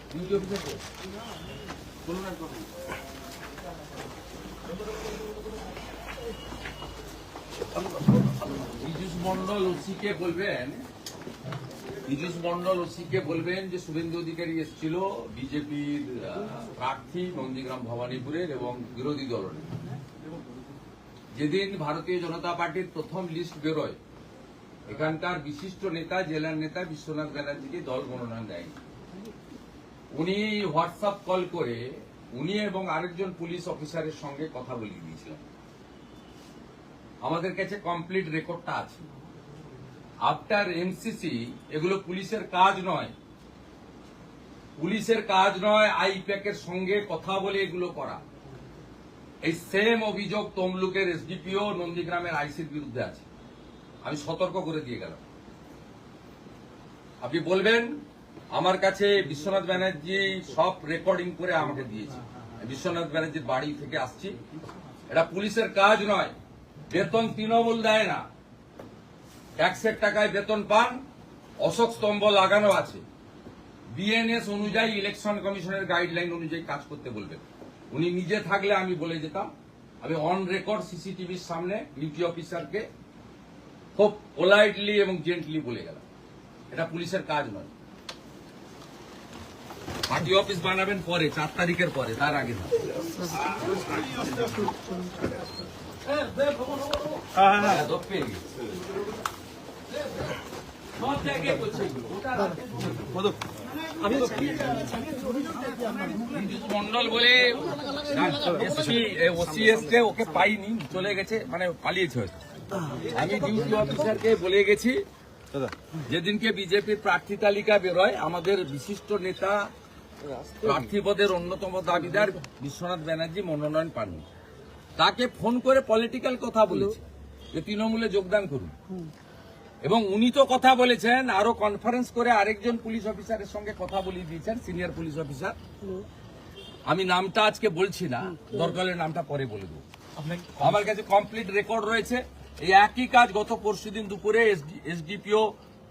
পীযূষ মন্ডল ওসিকে বলবেন যে শুভেন্দু অধিকারী এসেছিল বিজেপির প্রার্থী নন্দীগ্রাম ভবানীপুরের এবং বিরোধী দলের। যেদিন ভারতীয় জনতা পার্টির প্রথম লিস্ট বেরোয়, এখানকার বিশিষ্ট নেতা, জেলার নেতা বিশ্বনাথ ব্যানার্জিকে দল মনোনয়ন দেয়নি। উনি হোয়াটসঅ্যাপ কল করে উনি এবং আরেকজন পুলিশ অফিসারের সঙ্গে কথা বলিয়ে দিয়েছিলেন। আমাদের কাছে কমপ্লিট রেকর্ডটা আছে। আফটার এমসিসি এগুলো পুলিশের কাজ নয়, আইপ্যাকের সঙ্গে কথা বলে এগুলো করা। এই সেম অভিযোগ তমলুকের এসডিপিও নন্দীগ্রামের আইসির বিরুদ্ধে আছে। আমি সতর্ক করে দিয়ে গেলাম। আপনি বলবেন আমার কাছে বিশ্বনাথ ব্যানার্জি সব রেকর্ডিং করে আমাকে দিয়েছে। বিশ্বনাথ ব্যানার্জির বাড়ি থেকে আসছি। এটা পুলিশের কাজ নয়। বেতন তৃণমূল দেয় না, ট্যাক্সের টাকায় বেতন পান। অশোক স্তম্ভ লাগানো আছে। বিএনএস অনুযায়ী, ইলেকশন কমিশনের গাইডলাইন অনুযায়ী কাজ করতে বলবেন। উনি নিজে থাকলে আমি বলে যেতাম। আমি অন রেকর্ড সিসিটিভির সামনে ডিউটি অফিসারকে খুব পোলাইটলি এবং জেন্টলি বলে গেলাম, এটা পুলিশের কাজ নয়। পার্টি অফিস বানাবেন পরে, 4 তারিখের পরে, তার আগে না। মন্ডল বলে ওকে পাইনি, চলে গেছে, মানে পালিয়েছে হয়তো। আমি ডিউটি অফিসারকে বলে গেছি যেদিনকে বিজেপির প্রার্থী তালিকা বেরোয়, আমাদের বিশিষ্ট নেতা প্রার্থী পদের অন্যতম দাবিদার বিশ্বনাথ ব্যানার্জি মনোনয়ন পাননি। তাকে ফোন করে পলিটিক্যাল কথা বলেছে যে তৃণমূলে যোগদান করুন, এবং উনি তো কথা বলেছেন, আরো কনফারেন্স করে আরেকজন পুলিশ অফিসারের সঙ্গে কথা বলিয়ে দিয়েছেন, সিনিয়র পুলিশ অফিসার। আমি নামটা আজকে বলছি না, দরকার হলে নামটা পরে বলে দেবো। আমার কাছে কমপ্লিট রেকর্ড রয়েছে। এই একই কাজ গত পরশুদিন দুপুরে এসডিপিও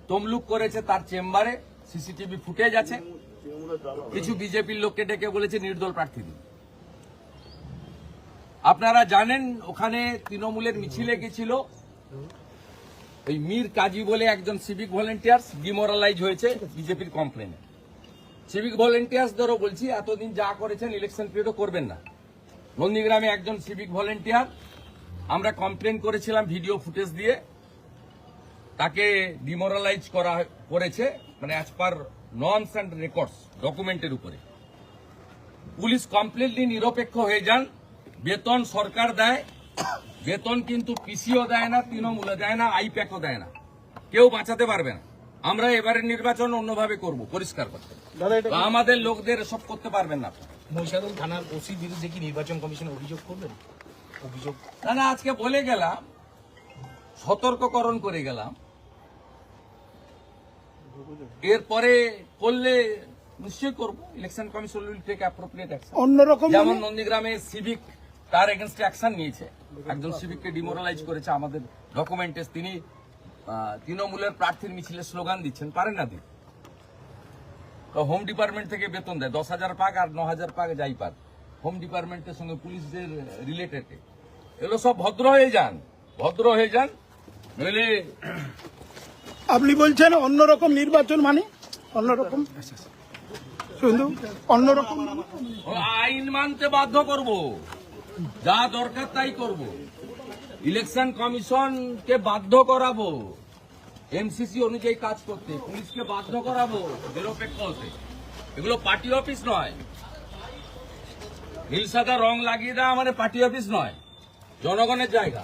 তমলুক করেছে তার চেম্বারে। সিসিটিভি ফুটেজ আছে। কিছু বিজেপির লোককে ডেকে বলেছে নির্দল প্রার্থী দিন। আপনারা জানেন ওখানে তৃণমূলের মিছিলে গেছিল ওই মীর কাজী বলে একজন সিভিক ভলেন্টিয়ার্স, ডিমোরালাইজ হয়েছে বিজেপির কমপ্লেনে। সিভিক ভলেন্টিয়ার্সদেরও বলছি, এতদিন যা করেছেন ইলেকশন পিরিয়ডও করবেন না। নন্দীগ্রামে একজন সিভিক ভলেন্টিয়ার, আমরা কমপ্লেন করেছিলাম ভিডিও ফুটেজ দিয়ে, তাকে ডিমোরালাইজ করেছে, মানে as per norms and records ডকুমেন্টের উপরে। পুলিশ কমপ্লিটলি নিরপেক্ষ হয়ে যান। বেতন সরকার দেয়, বেতন কিন্তু পিসিও দেয় না, তৃণমূলে দেয় না, আইপ্যাকও দেয় না। কেউ বাঁচাতে পারবে না। আমরা এবারের নির্বাচন অন্যভাবে করব, পরিষ্কার করতে। আমাদের লোকদের এসব করতে পারবেন না। মহিষাদল থানার ওসির বিরুদ্ধে কি নির্বাচন কমিশন অভিযোগ করবেন? অভিযোগ না, আজকে বলে গেলাম, সতর্ককরণ করে গেলাম। এরপরে করলে নিশ্চয়ই করবো। Election commission will take appropriate action. অন্যরকম যেমন নন্দীগ্রামে সিভিক তার এগেনস্টে অ্যাকশন নিয়েছে, একজন সিভিককে ডিমোরালাইজ করেছে। আমাদের ডকুমেন্টে তিনি তৃণমূলের প্রার্থীর মিছিলে স্লোগান দিচ্ছেন, পারেন না দিন। তো হোম ডিপার্টমেন্ট থেকে বেতন দেয় 10,000 পাক আর 9,000 পাক যাই পাক, হোম ডিপার্টমেন্টের সঙ্গে পুলিশদের রিলেটেড। এগুলো সব ভদ্র হয়ে যান, নইলে। আপনি বলছেন অন্যরকম নির্বাচন, মানে অন্যরকম, অন্যরকম আইন মানতে বাধ্য করব, যা দরকার তাই করব। ইলেকশন কমিশনকে বাধ্য করাবো এমসিসি অনুযায়ী কাজ করতে, পুলিশকে বাধ্য করাবো নিরপেক্ষ হতে। এগুলো পার্টি অফিস নয়। নীল সাদা রং লাগিয়ে দেওয়া মানে পার্টি অফিস নয়, জনগণের জায়গা।